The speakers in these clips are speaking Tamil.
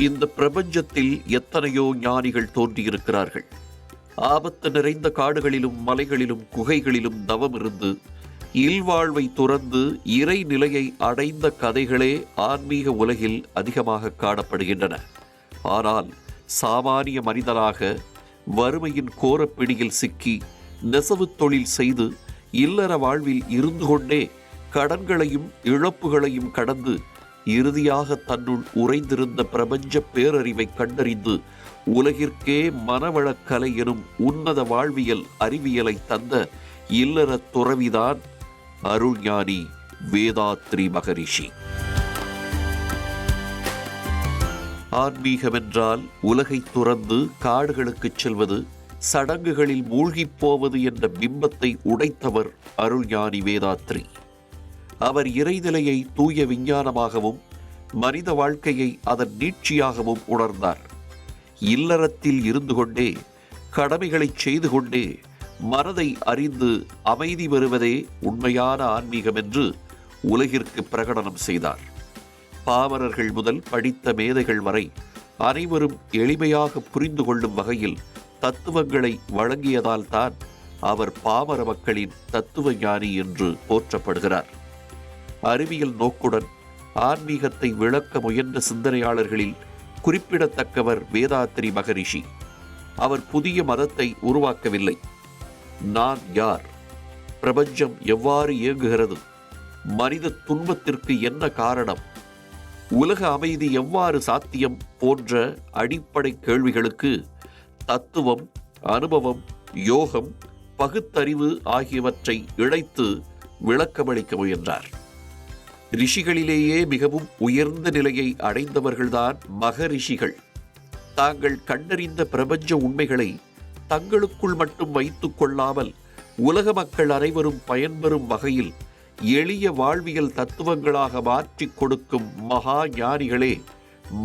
இந்த பிரபஞ்சத்தில் எத்தனையோ ஞானிகள் தோன்றியிருக்கிறார்கள். ஆபத்து நிறைந்த காடுகளிலும் மலைகளிலும் குகைகளிலும் தவம் இருந்து இல்வாழ்வை துறந்து இறை நிலையை அடைந்த கதைகளே ஆன்மீக உலகில் அதிகமாக காணப்படுகின்றன. ஆனால் சாமானிய மனிதனாக வறுமையின் கோரப்பிடியில் சிக்கி நெசவு தொழில் செய்து இல்லற வாழ்வில் இருந்து கொண்டே கடன்களையும் இழப்புகளையும் கடந்து இறுதியாக தன்னுள் உறைந்திருந்த பிரபஞ்ச பேரறிவை கண்டறிந்து உலகிற்கே மனவளக்கலை எனும் உன்னத வாழ்வியல் அறிவியலை தந்த இல்லற துறவிதான் அருள்ஞானி வேதாத்ரி மகரிஷி. ஆன்மீகமென்றால் உலகை துறந்து காடுகளுக்கு செல்வது, சடங்குகளில் மூழ்கிப் போவது என்ற பிம்பத்தை உடைத்தவர் அருள்ஞானி வேதாத்ரி. அவர் இறைநிலையை தூய விஞ்ஞானமாகவும் மனித வாழ்க்கையை அதன் நீட்சியாகவும் உணர்ந்தார். இல்லறத்தில் இருந்து கொண்டே கடமைகளை செய்து கொண்டே மனதை அறிந்து அமைதி பெறுவதே உண்மையான ஆன்மீகம் என்று உலகிற்கு பிரகடனம் செய்தார். பாமரர்கள் முதல் படித்த மேதைகள் வரை அனைவரும் எளிமையாக புரிந்து கொள்ளும் வகையில் தத்துவங்களை வழங்கியதால் தான் அவர் பாமர மக்களின் தத்துவ ஞானி என்று போற்றப்படுகிறார். அறிவியல் நோக்குடன் ஆன்மீகத்தை விளக்க முயன்ற சிந்தனையாளர்களில் குறிப்பிடத்தக்கவர் வேதாத்ரி மகரிஷி. அவர் புதிய மதத்தை உருவாக்கவில்லை. நான் யார், பிரபஞ்சம் எவ்வாறு இயங்குகிறது, மனித துன்பத்திற்கு என்ன காரணம், உலக அமைதி எவ்வாறு சாத்தியம் போன்ற அடிப்படை கேள்விகளுக்கு தத்துவம், அனுபவம், யோகம், பகுத்தறிவு ஆகியவற்றை இணைத்து விளக்கமளிக்க முயன்றார். ரிஷிகளிலேயே மிகவும் உயர்ந்த நிலையை அடைந்தவர்கள்தான் மகரிஷிகள். தாங்கள் கண்டறிந்த பிரபஞ்ச உண்மைகளை தங்களுக்குள் மட்டும் வைத்துக் கொள்ளாமல் உலக மக்கள் அனைவரும் பயன்பெறும் வகையில் எளிய வாழ்வியல் தத்துவங்களாக மாற்றிக் கொடுக்கும் மகா ஞானிகளே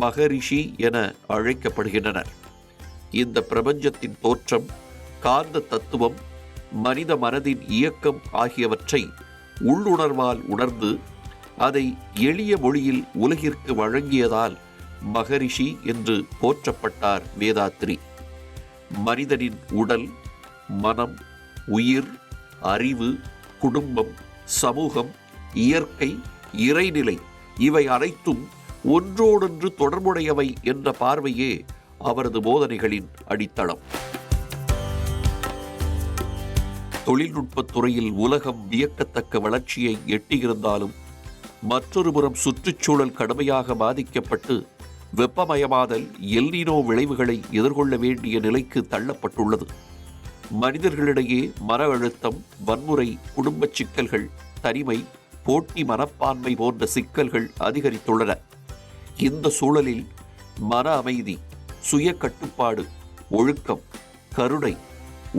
மகரிஷி என அழைக்கப்படுகின்றனர். இந்த பிரபஞ்சத்தின் தோற்றம், காந்த தத்துவம், மனித மனதின் இயக்கம் ஆகியவற்றை உள்ளுணர்வால் உணர்ந்து அதை எளிய மொழியில் உலகிற்கு வழங்கியதால் மகரிஷி என்று போற்றப்பட்டார் வேதாத்ரி. மனிதனின் உடல், மனம், உயிர், அறிவு, குடும்பம், சமூகம், இயற்கை, இறைநிலை இவை அனைத்தும் ஒன்றோடொன்று தொடர்புடையவை என்ற பார்வையே அவரது போதனைகளின் அடித்தளம். தொழில்நுட்பத் துறையில் உலகம் வியக்கத்தக்க வளர்ச்சியை எட்டியிருந்தாலும் மற்றொரு புறம் சுற்றுச்சூழல் கடுமையாக பாதிக்கப்பட்டு வெப்பமயமாதல், எல்னினோ விளைவுகளை எதிர்கொள்ள வேண்டிய நிலைக்கு தள்ளப்பட்டுள்ளது. மனிதர்களிடையே மன அழுத்தம், வன்முறை, குடும்பச் சிக்கல்கள், தனிமை, போட்டி மனப்பான்மை போன்ற சிக்கல்கள் அதிகரித்துள்ளன. இந்த சூழலில் மன அமைதி, சுய கட்டுப்பாடு, ஒழுக்கம், கருணை,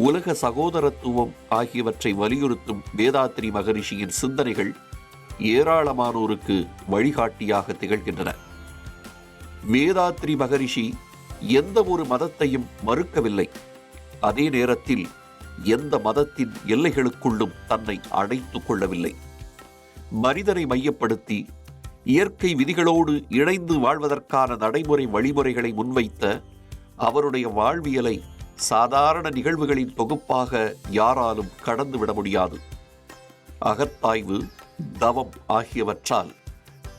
உலக சகோதரத்துவம் ஆகியவற்றை வலியுறுத்தும் வேதாத்ரி மகரிஷியின் சிந்தனைகள் ஏராளமானோருக்கு வழிகாட்டியாக திகழ்கின்றன. வேதாத்ரி மகரிஷி எந்த ஒரு மதத்தையும் மறுக்கவில்லை. அதே நேரத்தில் எந்த மதத்தின் எல்லைகளுக்குள்ளும் தன்னை அடைத்துக் கொள்ளவில்லை. மனிதனை மையப்படுத்தி இயற்கை விதிகளோடு இணைந்து வாழ்வதற்கான நடைமுறை வழிமுறைகளை முன்வைத்த அவருடைய வாழ்வியலை சாதாரண நிகழ்வுகளின் தொகுப்பாக யாராலும் கடந்துவிட முடியாது. அகத்தாய்வு, தவம் ஆகியவற்றால்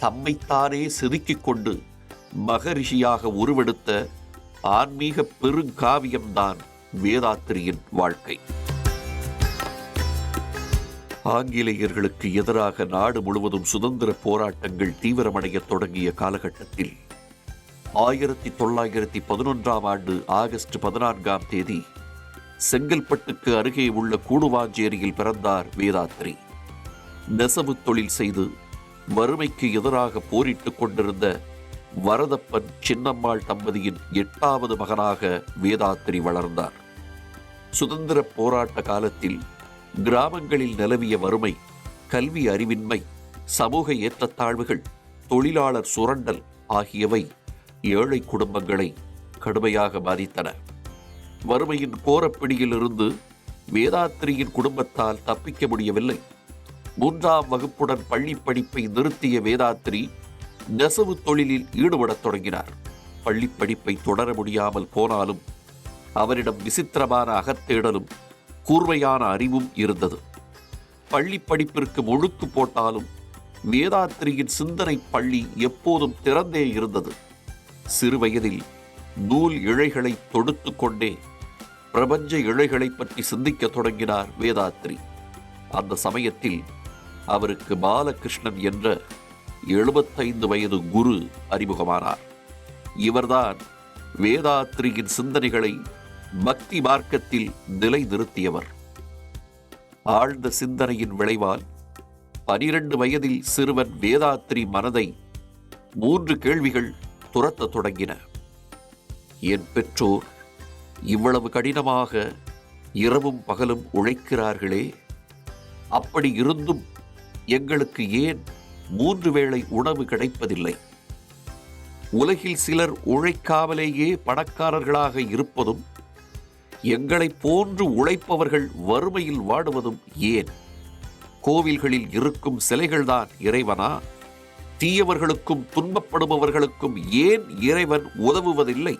தம்மைத்தானே செதுக்கிக் கொண்டு மகரிஷியாக உருவெடுத்த ஆன்மீக பெருங்காவியம்தான் வேதாத்ரியின் வாழ்க்கை. ஆங்கிலேயர்களுக்கு எதிராக நாடு முழுவதும் சுதந்திர போராட்டங்கள் தீவிரமடைய தொடங்கிய காலகட்டத்தில் 1911ஆம் ஆண்டு ஆகஸ்ட் 14ஆம் தேதி செங்கல்பட்டுக்கு அருகே உள்ள கூடுவாஞ்சேரியில் பிறந்தார் வேதாத்ரி. நெசவு தொழில் செய்து வறுமைக்கு எதிராக போரிட்டுக் கொண்டிருந்த வரதப்பன் சின்னம்மாள் தம்பதியின் 8வது மகனாக வேதாத்ரி வளர்ந்தார். சுதந்திர போராட்ட காலத்தில் கிராமங்களில் நிலவிய வறுமை, கல்வி அறிவின்மை, சமூக ஏற்றத்தாழ்வுகள், தொழிலாளர் சுரண்டல் ஆகியவை ஏழை குடும்பங்களை கடுமையாக பாதித்தன. வறுமையின் கோரப்பிடியிலிருந்து வேதாத்ரியின் குடும்பத்தால் தப்பிக்க முடியவில்லை. 3ஆம் வகுப்புடன் பள்ளி படிப்பை நிறுத்திய வேதாத்ரி நெசவு தொழிலில் ஈடுபடத் தொடங்கினார். பள்ளி படிப்பை தொடர முடியாமல் போனாலும் அவரிடம் விசித்திரமான அகத்தேடலும் கூர்மையான அறிவும் இருந்தது. பள்ளி படிப்பிற்கு முழுக்கு போட்டாலும் வேதாத்திரியின் சிந்தனை பள்ளி எப்போதும் திறந்தே இருந்தது. சிறுவயதில் நூல் இழைகளை தொடுத்து கொண்டே பிரபஞ்ச இழைகளை பற்றி சிந்திக்க தொடங்கினார் வேதாத்திரி. அந்த சமயத்தில் அவருக்கு பாலகிருஷ்ணன் என்ற 75 வயது குரு அறிமுகமானார். இவர்தான் வேதாத்திரியின் சிந்தனைகளை பக்தி மார்க்கத்தில் நிலைநிறுத்தியவர். ஆழ்ந்த சிந்தனையின் விளைவால் 12 வயதில் சிறுவன் வேதாத்திரி மனதை 3 கேள்விகள் துரத்த தொடங்கின. என் பெற்றோர் இவ்வளவு கடினமாக இரவும் பகலும் உழைக்கிறார்களே, அப்படி இருந்தும் எங்களுக்கு ஏன் 3 வேளை உணவு கிடைப்பதில்லை? உலகில் சிலர் உழைக்காமலேயே பணக்காரர்களாக இருப்பதும் எங்களைப் போன்று உழைப்பவர்கள் வறுமையில் வாடுவதும் ஏன்? கோவில்களில் இருக்கும் சிலைகள்தான் இறைவனா? தீயவர்களுக்கும் துன்பப்படுபவர்களுக்கும் ஏன் இறைவன் உதவுவதில்லை?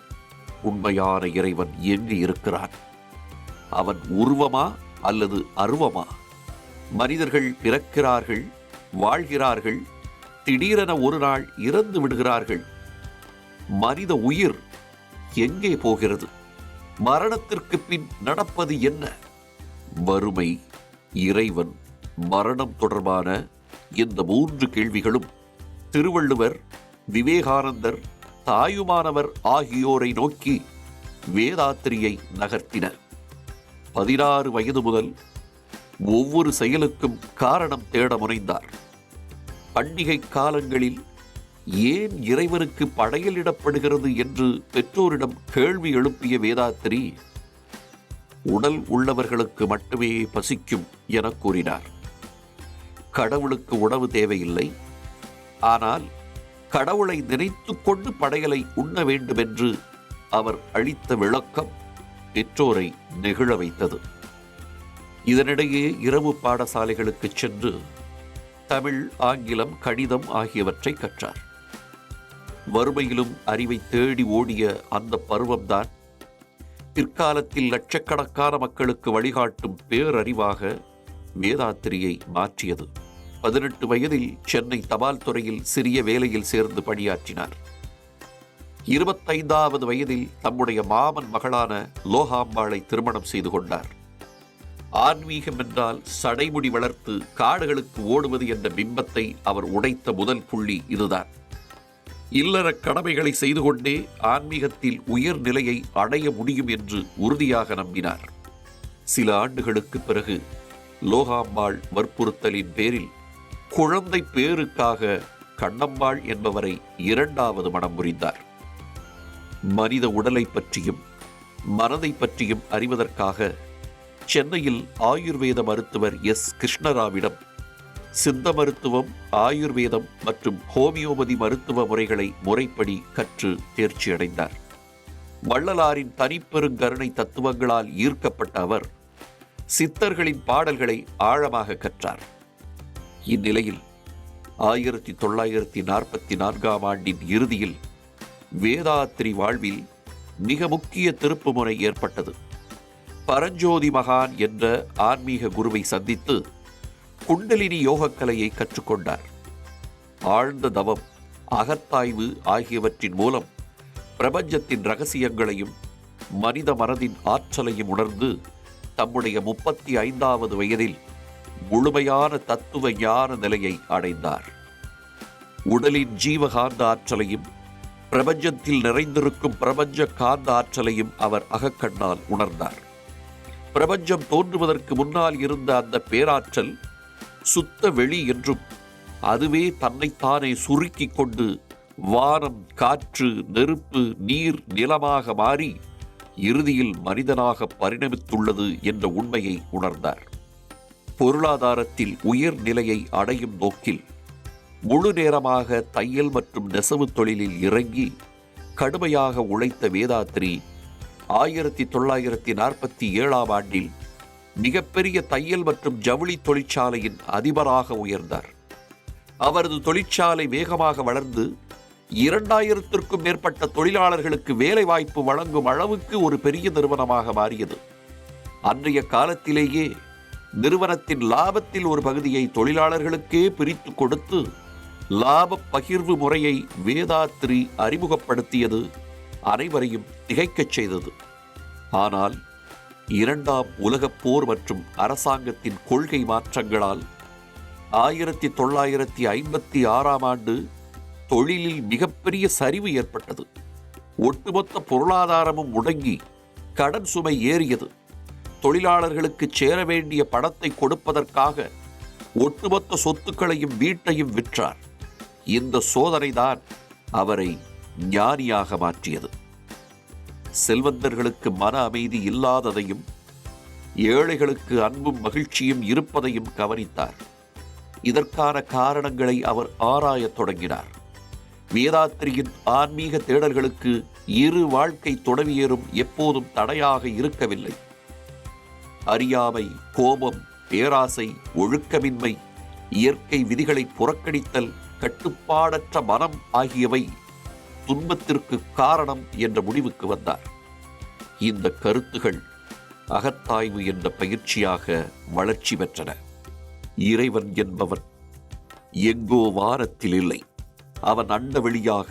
உண்மையான இறைவன் எங்கு இருக்கிறான்? அவன் உருவமா அல்லது அருவமா? மனிதர்கள் பிறக்கிறார்கள், வாழ்கிறார்கள், திடீரென ஒரு நாள் இறந்து விடுகிறார்கள். மனித உயிர் எங்கே போகிறது? மரணத்திற்கு பின் நடப்பது என்ன? வறுமை, இறைவன், மரணம் தொடர்பான இந்த 3 கேள்விகளும் திருவள்ளுவர், விவேகானந்தர், தாயுமானவர் ஆகியோரை நோக்கி வேதாத்திரியை நகர்த்தின. 16 வயது முதல் ஒவ்வொரு செயலுக்கும் காரணம் தேட முனைந்தார். பண்டிகை காலங்களில் ஏன் இறைவனுக்கு படையலிடப்படுகிறது என்று பெற்றோரிடம் கேள்வி எழுப்பிய வேதாத்திரி, உடல் உள்ளவர்களுக்கு மட்டுமே பசிக்கும் என கூறினார். கடவுளுக்கு உணவு தேவையில்லை, ஆனால் கடவுளை நினைத்துக் கொண்டு படையலை உண்ண வேண்டும் என்று அவர் அளித்த விளக்கம் பெற்றோரை நெகிழ வைத்தது. இதனிடையே இரவு பாடசாலைகளுக்கு சென்று தமிழ், ஆங்கிலம், கணிதம் ஆகியவற்றை கற்றார். வறுமையிலும் அறிவை தேடி ஓடிய அந்த பருவம்தான் பிற்காலத்தில் லட்சக்கணக்கான மக்களுக்கு வழிகாட்டும் பேரறிவாக வேதாத்திரியை மாற்றியது. 18 வயதில் சென்னை தபால் துறையில் சிறிய வேலையில் சேர்ந்து பணியாற்றினார். 25வது வயதில் தம்முடைய மாமன் மகளான லோகாம்பாளை திருமணம் செய்து கொண்டார். ஆன்மீகம் என்றால் சடைமுடி வளர்த்து காடுகளுக்கு ஓடுவது என்ற பிம்பத்தை அவர் உடைத்த முதல் புள்ளி இதுதான். இல்லற கடமைகளை செய்து கொண்டே ஆன்மீகத்தில் உயர் நிலையை அடைய முடியும் என்று உறுதியாக நம்பினார். சில ஆண்டுகளுக்கு பிறகு லோகாம்பாள் வற்புறுத்தலின் பேரில் குழந்தை பேருக்காக கண்ணம்பாள் என்பவரை 2வது மனம் புரிந்தார். மனித உடலை பற்றியும் மனதை பற்றியும் அறிவதற்காக சென்னையில் ஆயுர்வேத மருத்துவர் எஸ். கிருஷ்ணராவிடம் சித்த மருத்துவம், ஆயுர்வேதம் மற்றும் ஹோமியோபதி மருத்துவ முறைகளை முறைப்படி கற்று தேர்ச்சி அடைந்தார். வள்ளலாரின் தனிப்பெருங்கருணை தத்துவங்களால் ஈர்க்கப்பட்ட அவர் சித்தர்களின் பாடல்களை ஆழமாக கற்றார். இந்நிலையில் 1944ஆம் ஆண்டின் இறுதியில் வேதாத்திரி வாழ்வில் மிக முக்கிய திருப்புமுனை ஏற்பட்டது. பரஞ்சோதி மகான் என்ற ஆன்மீக குருவை சந்தித்து குண்டலினி யோகக்கலையை கற்றுக்கொண்டார். ஆழ்ந்த தவம், அகத்தாய்வு ஆகியவற்றின் மூலம் பிரபஞ்சத்தின் ரகசியங்களையும் மனித மனதின் ஆற்றலையும் உணர்ந்து தம்முடைய 35வது வயதில் முழுமையான தத்துவ ஞான நிலையை அடைந்தார். உடலின் ஜீவகாந்த ஆற்றலையும் பிரபஞ்சத்தில் நிறைந்திருக்கும் பிரபஞ்ச காந்த ஆற்றலையும் அவர் அகக்கண்ணால் உணர்ந்தார். பிரபஞ்சம் தோன்றுவதற்கு முன்னால் இருந்த அந்த பேராற்றல் சுத்த வெளி என்றும் அதுவே தன்னைத்தானே சுருக்கிக் கொண்டு வானம், காற்று, நெருப்பு, நீர், நிலமாக மாறி இறுதியில் மனிதனாக பரிணமித்துள்ளது என்ற உண்மையை உணர்ந்தார். பொருளாதாரத்தில் உயர் நிலையை அடையும் நோக்கில் முழு நேரமாக தையல் மற்றும் நெசவு தொழிலில் இறங்கி கடுமையாக உழைத்த வேதாத்திரி 1947ஆம் ஆண்டில் மிகப்பெரிய தையல் மற்றும் ஜவுளி தொழிற்சாலையின் அதிபராக உயர்ந்தார். அவரது தொழிற்சாலை வேகமாக வளர்ந்து 2000த்திற்கும் மேற்பட்ட தொழிலாளர்களுக்கு வேலை வாய்ப்பு வழங்கும் அளவுக்கு ஒரு பெரிய நிறுவனமாக மாறியது. அன்றைய காலத்திலேயே நிறுவனத்தின் லாபத்தில் ஒரு பகுதியை தொழிலாளர்களுக்கே பிரித்து கொடுத்து லாப பகிர்வு முறையை வேதாத்ரி அறிமுகப்படுத்தியது அனைவரையும் திகைக்கச் செய்தது. ஆனால் 2ஆம் உலகப் போர் மற்றும் அரசாங்கத்தின் கொள்கை மாற்றங்களால் 1956ஆம் ஆண்டு தொழிலில் மிகப்பெரிய சரிவு ஏற்பட்டது. ஒட்டுமொத்த பொருளாதாரமும் முடங்கி கடன் சுமை ஏறியது. தொழிலாளர்களுக்கு சேர வேண்டிய பணத்தை கொடுப்பதற்காக ஒட்டுமொத்த சொத்துக்களையும் வீட்டையும் விற்றார். இந்த சோதனைதான் அவரை ஞானியாக மாற்றியது. செல்வந்தர்களுக்கு மன அமைதி இல்லாததையும் ஏழைகளுக்கு அன்பும் மகிழ்ச்சியும் இருப்பதையும் கவனித்தார். இதற்கான காரணங்களை அவர் ஆராயத் தொடங்கினார். வேதாத்ரியின் ஆன்மீக தேடல்களுக்கு இரு வாழ்க்கை துணைவியரும் எப்போதும் தடையாக இருக்கவில்லை. அறியாமை, கோபம், பேராசை, ஒழுக்கமின்மை, இயற்கை விதிகளை புறக்கணித்தல், கட்டுப்பாடற்ற மனம் ஆகியவை துன்பத்திற்கு காரணம் என்ற முடிவுக்கு வந்தார். இந்த கருத்துகள் அகத்தாய்வு என்ற பயிற்சியாக வளர்ச்சி பெற்றன. இறைவன் என்பவன் எங்கோ வானத்தில் இல்லை. அவன் அண்ட வெளியாக,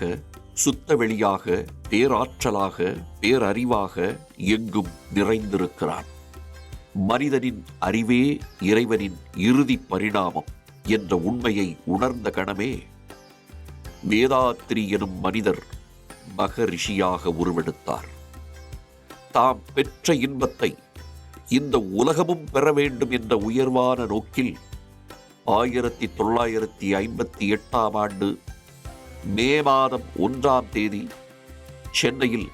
சுத்த வெளியாக, பேராற்றலாக, பேரறிவாக எங்கும் நிறைந்திருக்கிறான். மனிதனின் அறிவே இறைவனின் இறுதி பரிணாமம் என்ற உண்மையை உணர்ந்த கணமே வேதாத்ரி எனும் மனிதர் மகரிஷியாக உருவெடுத்தார். தாம் பெற்ற இன்பத்தை இந்த உலகமும் பெற வேண்டும் என்ற உயர்வான நோக்கில் 1958ஆம் ஆண்டு மே மாதம் 1ஆம் தேதி சென்னையில்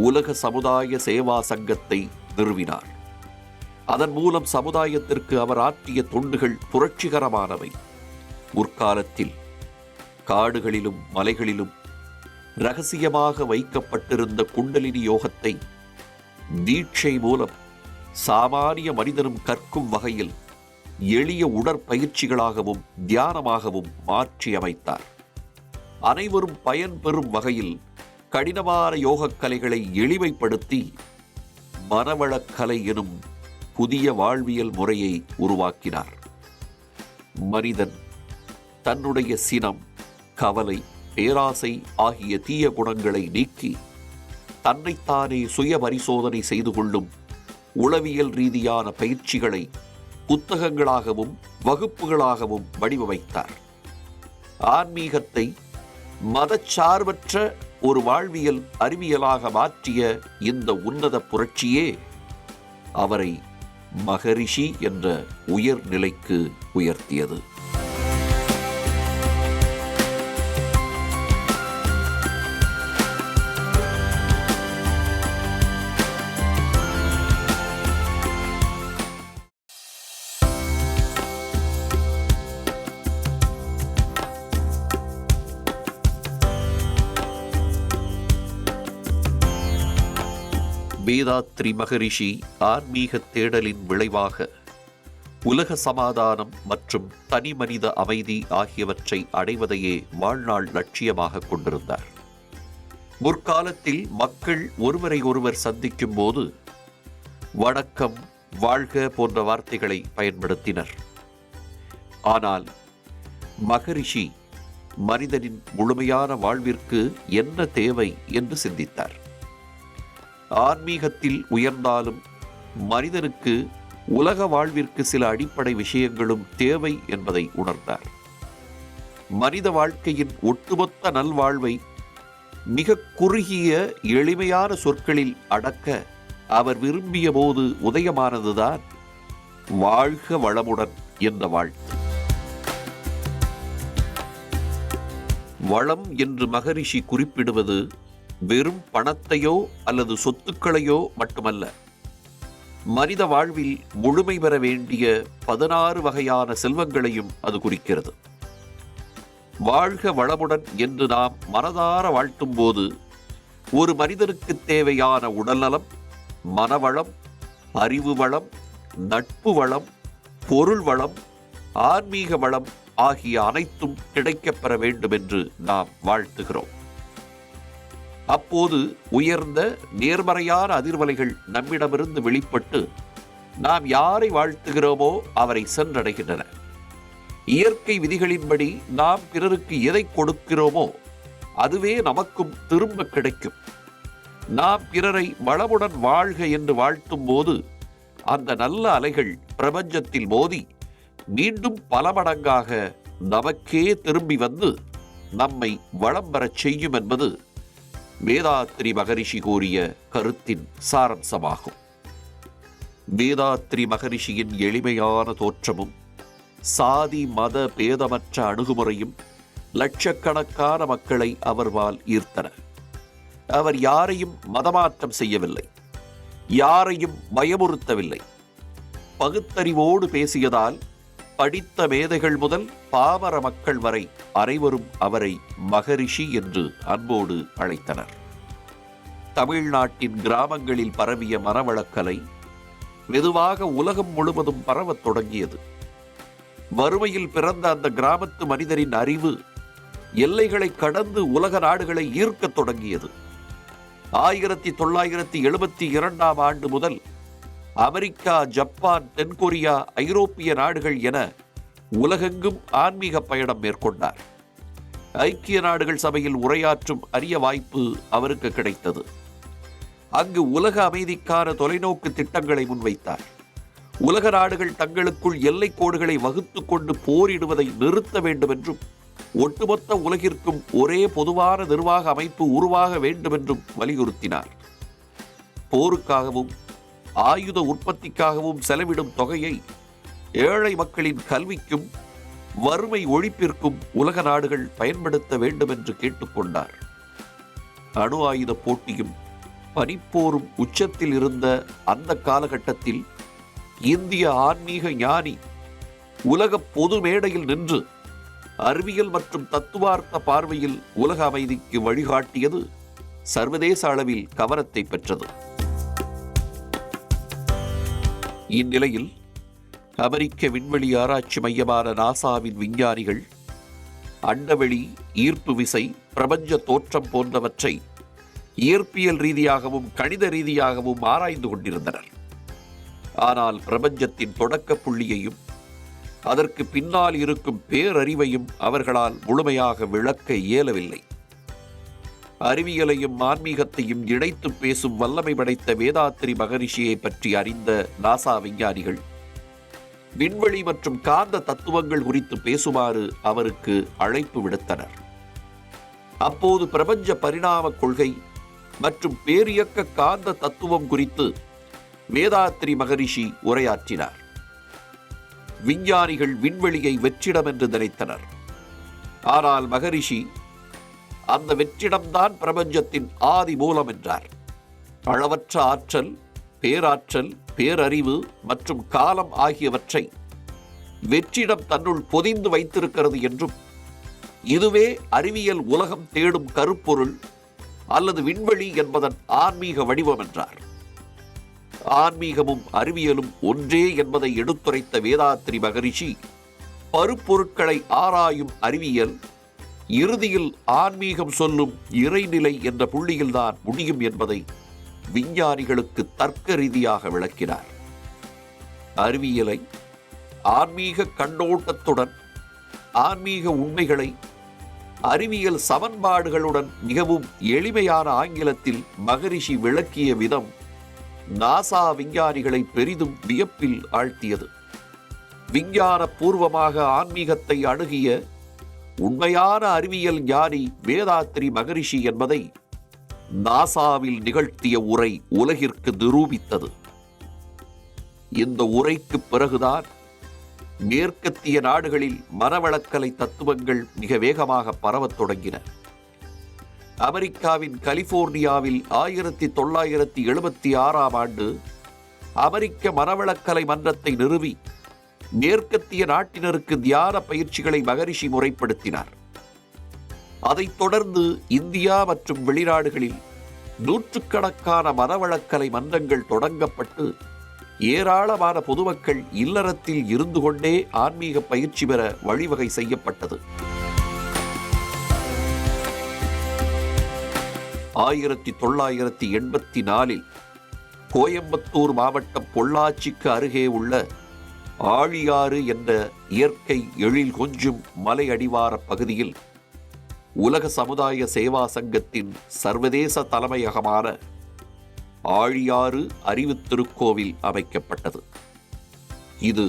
உலக சமுதாய சேவா சங்கத்தை நிறுவினார். அதன் மூலம் சமுதாயத்திற்கு அவர் ஆற்றிய தொண்டுகள் புரட்சிகரமானவை. முற்காலத்தில் காடுகளிலும் மலைகளிலும் இரகசியமாக வைக்கப்பட்டிருந்த குண்டலினி யோகத்தை தீட்சை மூலம் சாமானிய மனிதனும் கற்கும் வகையில் எளிய உடற்பயிற்சிகளாகவும் தியானமாகவும் மாற்றி அமைத்தார். அனைவரும் பயன்பெறும் வகையில் கடினமான யோகக் கலைகளை எளிமைப்படுத்தி மனவளக்கலை எனும் புதிய வாழ்வியல் முறையை உருவாக்கினார். மனிதன் தன்னுடைய சினம், கவலை, பேராசை ஆகிய தீய குணங்களை நீக்கி தன்னைத்தானே சுய பரிசோதனை செய்து கொள்ளும் உளவியல் ரீதியான பயிற்சிகளை புத்தகங்களாகவும் வகுப்புகளாகவும் வடிவமைத்தார். ஆன்மீகத்தை மதச்சார்பற்ற ஒரு வாழ்வியல் அறிவியலாக மாற்றிய இந்த உன்னத புரட்சியே அவரை மகரிஷி என்ற உயர் நிலைக்கு உயர்த்தியது. வேதாத்ரி மகரிஷி ஆன்மீக தேடலின் விளைவாக உலக சமாதானம் மற்றும் தனி மனித அமைதி ஆகியவற்றை அடைவதையே வாழ்நாள் லட்சியமாக கொண்டிருந்தார். முற்காலத்தில் மக்கள் ஒருவரை ஒருவர் சந்திக்கும் போது வணக்கம், வாழ்க போன்ற வார்த்தைகளை பயன்படுத்தினர். ஆனால் மகரிஷி மனிதனின் முழுமையான வாழ்விற்கு என்ன தேவை என்று சிந்தித்தார். ஆன்மீகத்தில் உயர்ந்தாலும் மனிதனுக்கு உலக வாழ்விற்கு சில அடிப்படை விஷயங்களும் தேவை என்பதை உணர்ந்தார். மனித வாழ்க்கையின் ஒட்டுமொத்த நல்வாழ்வை மிக குறுகிய எளிமையான சொற்களில் அடக்க அவர் விரும்பிய போது உதயமானதுதான் வாழ்க வளமுடன் என்ற வாழ்த்து. வளம் என்று மகரிஷி குறிப்பிடுவது வெறும் பணத்தையோ அல்லது சொத்துக்களையோ மட்டுமல்ல, மனித வாழ்வில் முழுமை பெற வேண்டிய 16 வகையான செல்வங்களையும் அது குறிக்கிறது. வாழ்க வளமுடன் என்று நாம் மனதார வாழ்த்தும் போது ஒரு மனிதனுக்கு தேவையான உடல்நலம், மனவளம், அறிவு வளம், நட்பு வளம், பொருள் வளம், ஆன்மீக வளம் ஆகிய அனைத்தும் கிடைக்கப்பெற வேண்டும் என்று நாம் வாழ்த்துகிறோம். அப்போது உயர்ந்த நேர்மறையான அதிர்வலைகள் நம்மிடமிருந்து வெளிப்பட்டு நாம் யாரை வாழ்த்துகிறோமோ அவரை சென்றடைகின்றன. இயற்கை விதிகளின்படி நாம் பிறருக்கு எதை கொடுக்கிறோமோ அதுவே நமக்கும் திரும்ப கிடைக்கும். நாம் பிறரை வளமுடன் வாழ்க என்று வாழ்த்தும் போது அந்த நல்ல அலைகள் பிரபஞ்சத்தில் மோதி மீண்டும் பல மடங்காக நமக்கே திரும்பி வந்து நம்மை வளம் பெறச் செய்யும் என்பது வேதாத்ரி மகரிஷி கூறிய கருத்தின் சாரம்சமாகும். வேதாத்ரி மகரிஷியின் எளிமையான தோற்றமும் சாதி மத பேதமற்ற அணுகுமுறையும் லட்சக்கணக்கான மக்களை அவர்வால் ஈர்த்தன. அவர் யாரையும் மதமாற்றம் செய்யவில்லை, யாரையும் பயமுறுத்தவில்லை. பகுத்தறிவோடு பேசியதால் படித்த மேதைகள் முதல் பாமர மக்கள் வரை அனைவரும் அவரை மகரிஷி என்று அன்போடு அழைத்தனர். தமிழ்நாட்டின் கிராமங்களில் பரவிய மனவளக்கலை மெதுவாக உலகம் முழுவதும் பரவத் தொடங்கியது. வறுமையில் பிறந்த அந்த கிராமத்து மனிதரின் அறிவு எல்லைகளை கடந்து உலக நாடுகளை ஈர்க்கத் தொடங்கியது. 1972 ஆண்டு முதல் அமெரிக்கா, ஜப்பான், தென்கொரியா, ஐரோப்பிய நாடுகள் என உலகெங்கும் ஆன்மீக பயணம் மேற்கொண்டார். ஐக்கிய நாடுகள் சபையில் உரையாற்றும் அரிய வாய்ப்பு அவருக்கு கிடைத்தது. அங்கு உலக அமைதிக்கான தொலைநோக்கு திட்டங்களை முன்வைத்தார். உலக நாடுகள் தங்களுக்குள் எல்லை கோடுகளை வகுத்துக் கொண்டு போரிடுவதை நிறுத்த வேண்டும் என்றும் ஒட்டுமொத்த உலகிற்கும் ஒரே பொதுவான நிர்வாக அமைப்பு உருவாக வேண்டும் என்றும் வலியுறுத்தினார். போருக்காகவும் ஆயுத உற்பத்திக்காகவும் செலவிடும் தொகையை ஏழை மக்களின் கல்விக்கும் வறுமை ஒழிப்பிற்கும் உலக நாடுகள் பயன்படுத்த வேண்டும் என்று கேட்டுக்கொண்டார். அணு ஆயுத போட்டியும் பனிப்போரும் உச்சத்தில் இருந்த அந்த காலகட்டத்தில் இந்திய ஆன்மீக ஞானி உலக பொது மேடையில் நின்று அறிவியல் மற்றும் தத்துவார்த்த பார்வையில் உலக அமைதிக்கு வழிகாட்டியது சர்வதேச அளவில் கவனத்தை பெற்றது. இந்நிலையில் அமெரிக்க விண்வெளி ஆராய்ச்சி மையமான நாசாவின் விஞ்ஞானிகள் அண்டவெளி, ஈர்ப்பு விசை, பிரபஞ்ச தோற்றம் போன்றவற்றை இயற்பியல் ரீதியாகவும் கணித ரீதியாகவும் ஆராய்ந்து கொண்டிருந்தனர். ஆனால் பிரபஞ்சத்தின் தொடக்க புள்ளியையும் அதற்கு பின்னால் இருக்கும் பேரறிவையும் அவர்களால் முழுமையாக விளக்க இயலவில்லை. அறிவியலையும் ஆன்மீகத்தையும் இணைத்து பேசும் வல்லமை படைத்த வேதாத்ரி மகரிஷியை பற்றி அறிந்த நாசா விஞ்ஞானிகள் விண்வெளி மற்றும் காந்த தத்துவங்கள் குறித்து பேசுமாறு அவருக்கு அழைப்பு விடுத்தனர். அப்போது பிரபஞ்ச பரிணாம கொள்கை மற்றும் பேரியக்க காந்த தத்துவம் குறித்து வேதாத்ரி மகரிஷி உரையாற்றினார். விஞ்ஞானிகள் விண்வெளியை வெற்றிடம் என்று நினைத்தனர். ஆனால் மகரிஷி அந்த வெற்றிடம்தான் பிரபஞ்சத்தின் ஆதி மூலம் என்றார். அளவற்ற ஆற்றல், பேராற்றல், பேரறிவு மற்றும் காலம் ஆகியவற்றை வெற்றிடம் தன்னுள் பொதிந்து வைத்திருக்கிறது என்றும் இதுவே அறிவியல் உலகம் தேடும் கருப்பொருள் அல்லது விண்வெளி என்பதன் ஆன்மீக வடிவம் என்றார். ஆன்மீகமும் அறிவியலும் ஒன்றே என்பதை எடுத்துரைத்த வேதாத்ரி மகரிஷி பருப்பொருட்களை ஆராயும் அறிவியல் இறுதியில் ஆன்மீகம் சொல்லும் இறைநிலை என்ற புள்ளியில்தான் முடியும் என்பதை விஞ்ஞானிகளுக்கு தர்க்க ரீதியாக விளக்கினார். அறிவியலை ஆன்மீக கண்ணோட்டத்துடன், ஆன்மீக உண்மைகளை அறிவியல் சமன்பாடுகளுடன் மிகவும் எளிமையான ஆங்கிலத்தில் மகரிஷி விளக்கிய விதம் நாசா விஞ்ஞானிகளை பெரிதும் வியப்பில் ஆழ்த்தியது. விஞ்ஞான பூர்வமாக ஆன்மீகத்தை அணுகிய உண்மையான அறிவியல் ஞானி வேதாத்ரி மகரிஷி என்பதை நாசாவில் நிகழ்த்திய உரை உலகிற்கு நிரூபித்தது. இந்த உரைக்கு பிறகுதான் மேற்கத்திய நாடுகளில் மனவளக்கலை தத்துவங்கள் மிக வேகமாக பரவத் தொடங்கின. அமெரிக்காவின் கலிபோர்னியாவில் 1976 ஆண்டு அமெரிக்க மனவளக்கலை மன்றத்தை நிறுவி மேற்கத்திய நாட்டினருக்கு தியான பயிற்சிகளை மகரிஷி முறைப்படுத்தினார். அதைத் தொடர்ந்து இந்தியா மற்றும் வெளிநாடுகளில் நூற்றுக்கணக்கான மனவளக்கலை மன்றங்கள் தொடங்கப்பட்டு ஏராளமான பொதுமக்கள் இல்லறத்தில் இருந்து கொண்டே ஆன்மீக பயிற்சி பெற வழிவகை செய்யப்பட்டது. 1984 கோயம்புத்தூர் மாவட்டம் பொள்ளாச்சிக்கு அருகே உள்ள ஆழியாறு என்ற இயற்கை எழில் கொஞ்சும் மலை அடிவார பகுதியில் உலக சமுதாய சேவா சங்கத்தின் சர்வதேச தலைமையகமான ஆழியாறு அறிவு திருக்கோவில் அமைக்கப்பட்டது. இது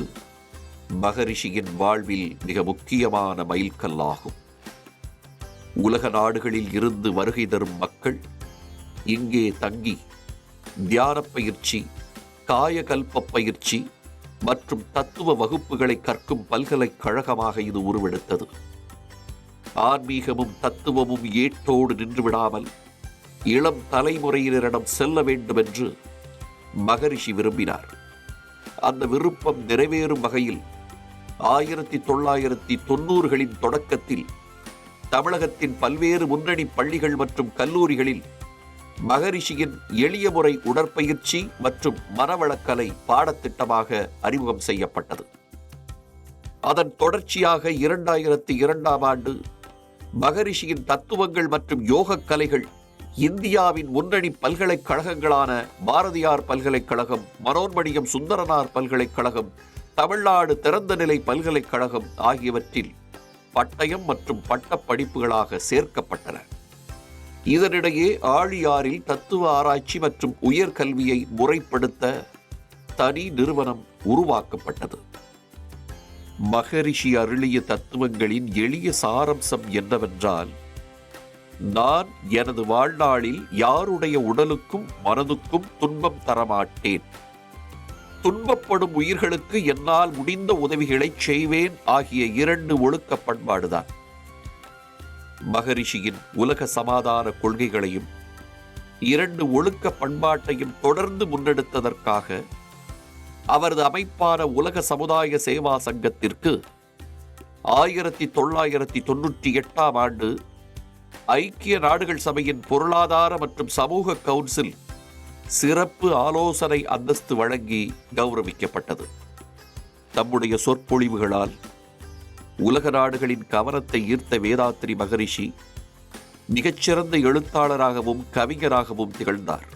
மகரிஷியின் வாழ்வில் மிக முக்கியமான மைல்கல்லாகும். உலக நாடுகளில் இருந்து வருகை தரும் மக்கள் இங்கே தங்கி தியான பயிற்சி, காயகல்ப பயிற்சி மற்றும் தத்துவ வகுப்புகளை கற்கும் பல்கலைக்கழகமாக இது உருவெடுத்தது. ஆன்மீகமும் தத்துவமும் ஏட்டோடு நின்றுவிடாமல் இளம் தலைமுறையினரிடம் செல்ல வேண்டும் என்று மகரிஷி விரும்பினார். அந்த விருப்பம் நிறைவேறும் வகையில் 1990களின் தொடக்கத்தில் தமிழகத்தின் பல்வேறு முன்னணி பள்ளிகள் மற்றும் கல்லூரிகளில் மகரிஷியின் எளிய முறை உடற்பயிற்சி மற்றும் மனவளக்கலை பாடத்திட்டமாக அறிமுகம் செய்யப்பட்டது. அதன் தொடர்ச்சியாக 2002ஆம் ஆண்டு மகரிஷியின் தத்துவங்கள் மற்றும் யோக கலைகள் இந்தியாவின் முன்னணி பல்கலைக்கழகங்களான பாரதியார் பல்கலைக்கழகம், மனோன்மணியம் சுந்தரனார் பல்கலைக்கழகம், தமிழ்நாடு திறந்தநிலை பல்கலைக்கழகம் ஆகியவற்றில் பட்டயம் மற்றும் பட்டப் படிப்புகளாக சேர்க்கப்பட்டன. இதனிடையே ஆழியாறில் தத்துவ ஆராய்ச்சி மற்றும் உயர்கல்வியை முறைப்படுத்த தனி நிறுவனம் உருவாக்கப்பட்டது. மகரிஷி அருளிய தத்துவங்களின் எளிய சாரம்சம் என்னவென்றால், நான் எனது வாழ்நாளில் யாருடைய உடலுக்கும் மனதுக்கும் துன்பம் தரமாட்டேன், துன்பப்படும் உயிர்களுக்கு என்னால் முடிந்த உதவிகளை செய்வேன் ஆகிய 2 ஒழுக்க பண்பாடுதான். மகரிஷியின் உலக சமாதான கொள்கைகளையும் 2 ஒழுக்க பண்பாட்டையும் தொடர்ந்து முன்னெடுத்ததற்காக அவரது அமைப்பான உலக சமுதாய சேவா சங்கத்திற்கு 1998ஆம் ஆண்டு ஐக்கிய நாடுகள் சபையின் பொருளாதார மற்றும் சமூக கவுன்சில் சிறப்பு ஆலோசனை அந்தஸ்து வழங்கி கௌரவிக்கப்பட்டது. தம்முடைய சொற்பொழிவுகளால் உலக நாடுகளின் கவனத்தை ஈர்த்த வேதாத்ரி மகரிஷி மிகச்சிறந்த எழுத்தாளராகவும் கவிஞராகவும் திகழ்ந்தார்.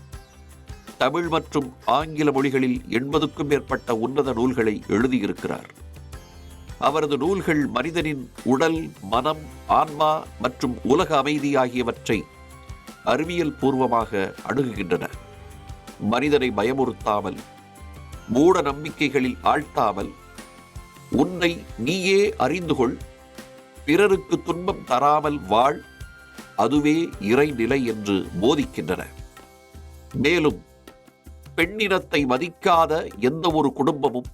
தமிழ் மற்றும் ஆங்கில மொழிகளில் 80க்கும் மேற்பட்ட உன்னத நூல்களை எழுதியிருக்கிறார். அவரது நூல்கள் மனிதனின் உடல், மனம், ஆன்மா மற்றும் உலக அமைதி ஆகியவற்றை அறிவியல் பூர்வமாக அணுகுகின்றன. மனிதனை பயமுறுத்தாமல், மூட நம்பிக்கைகளில் ஆழ்த்தாமல், உன்னை நீயே அறிந்து கொள், பிறருக்கு துன்பம் தராமல் வாழ், அதுவே இறைநிலை என்று போதிக்கின்றன. மேலும் பெண்ணினத்தை மதிக்காத எந்த ஒரு குடும்பமும்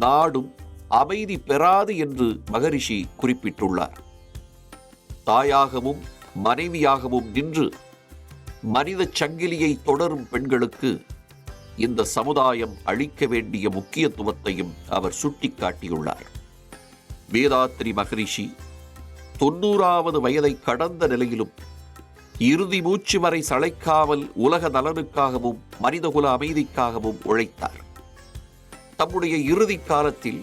நாடும் அமைதி பெறாது என்று மகரிஷி குறிப்பிட்டுள்ளார். தாயாகவும் மனைவியாகவும் நின்று மனித சங்கிலியை தொடரும் பெண்களுக்கு இந்த சமுதாயம் அளிக்க வேண்டிய முக்கியத்துவத்தையும் அவர் சுட்டிக்காட்டியுள்ளார். வேதாத்ரி மகரிஷி 90வது வயதை கடந்த நிலையிலும் இறுதி மூச்சு வரை சளைக்காமல் உலக நலனுக்காகவும் மனிதகுல அமைதிக்காகவும் உழைத்தார். தம்முடைய இறுதி காலத்தில்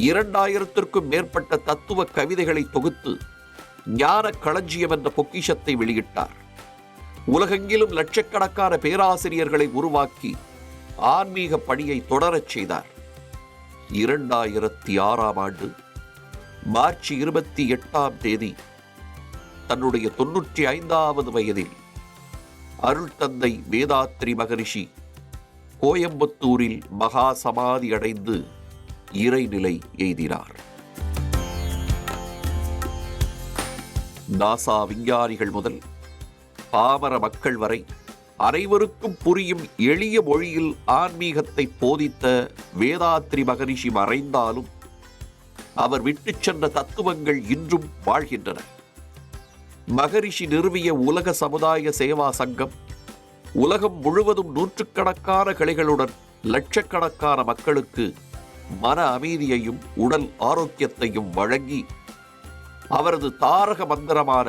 2000த்திற்கும் மேற்பட்ட தத்துவ கவிதைகளை தொகுத்து ஞான களஞ்சியம் என்ற பொக்கிஷத்தை வெளியிட்டார். உலகெங்கிலும் லட்சக்கணக்கான பேராசிரியர்களை உருவாக்கி ஆன்மீக பணியை தொடரச் செய்தார். 2006ஆம் ஆண்டு மார்ச் 28ஆம் தேதி தன்னுடைய 95வது வயதில் அருள் தந்தை வேதாத்ரி மகரிஷி கோயம்புத்தூரில் மகா சமாதி அடைந்து இறைநிலை எய்தினார். நாசா விஞ்ஞானிகள் முதல் பாமர மக்கள் வரை அனைவருக்கும் புரியும் எளிய மொழியில் ஆன்மீகத்தை போதித்த வேதாத்ரி மகரிஷி மறைந்தாலும் அவர் விட்டுச் சென்ற தத்துவங்கள் இன்றும் வாழ்கின்றன. மகரிஷி நிறுவிய உலக சமுதாய சேவா சங்கம் உலகம் முழுவதும் நூற்றுக்கணக்கான கிளைகளுடன் லட்சக்கணக்கான மக்களுக்கு மன அமைதியையும் உடல் ஆரோக்கியத்தையும் வழங்கி அவரது தாரக மந்திரமான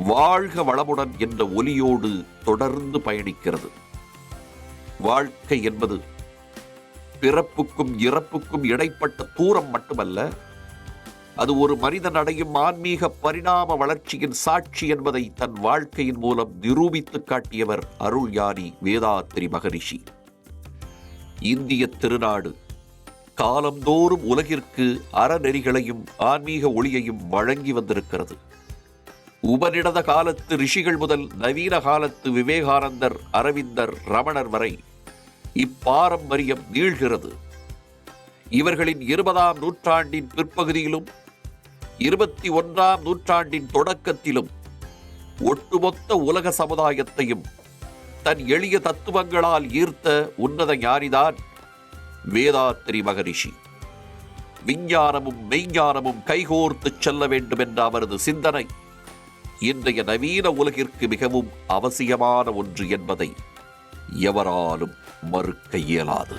வாழ்க வளமுடன் என்ற ஒலியோடு தொடர்ந்து பயணிக்கிறது. வாழ்க்கை என்பது பிறப்புக்கும் இறப்புக்கும் இடைப்பட்ட தூரம் மட்டுமல்ல, அது ஒரு மனிதன் அடையும் ஆன்மீக பரிணாம வளர்ச்சியின் சாட்சி என்பதை தன் வாழ்க்கையின் மூலம் நிரூபித்து காட்டியவர் அருள் ஞானி வேதாத்திரி மகரிஷி. இந்திய திருநாடு காலந்தோறும் உலகிற்கு அறநெறிகளையும் ஆன்மீக ஒளியையும் வழங்கி வந்திருக்கிறது. உபநிடத காலத்து ரிஷிகள் முதல் நவீன காலத்து விவேகானந்தர், அரவிந்தர், ரமணர் வரை இப்பாரம்பரியம் நீள்கிறது. இவர்களின் 20ஆம் நூற்றாண்டின் பிற்பகுதியிலும் 21ஆம் நூற்றாண்டின் தொடக்கத்திலும் ஒட்டுமொத்த உலக சமுதாயத்தையும் தன் எளிய தத்துவங்களால் ஈர்த்த உன்னத ஞானிதான் வேதாத்திரி மகரிஷி. விஞ்ஞானமும் மெய்ஞானமும் கைகோர்த்து செல்ல வேண்டும் என்ற அவரது சிந்தனை இன்றைய நவீன உலகிற்கு மிகவும் அவசியமான ஒன்று என்பதை எவராலும் மறுக்க இயலாது.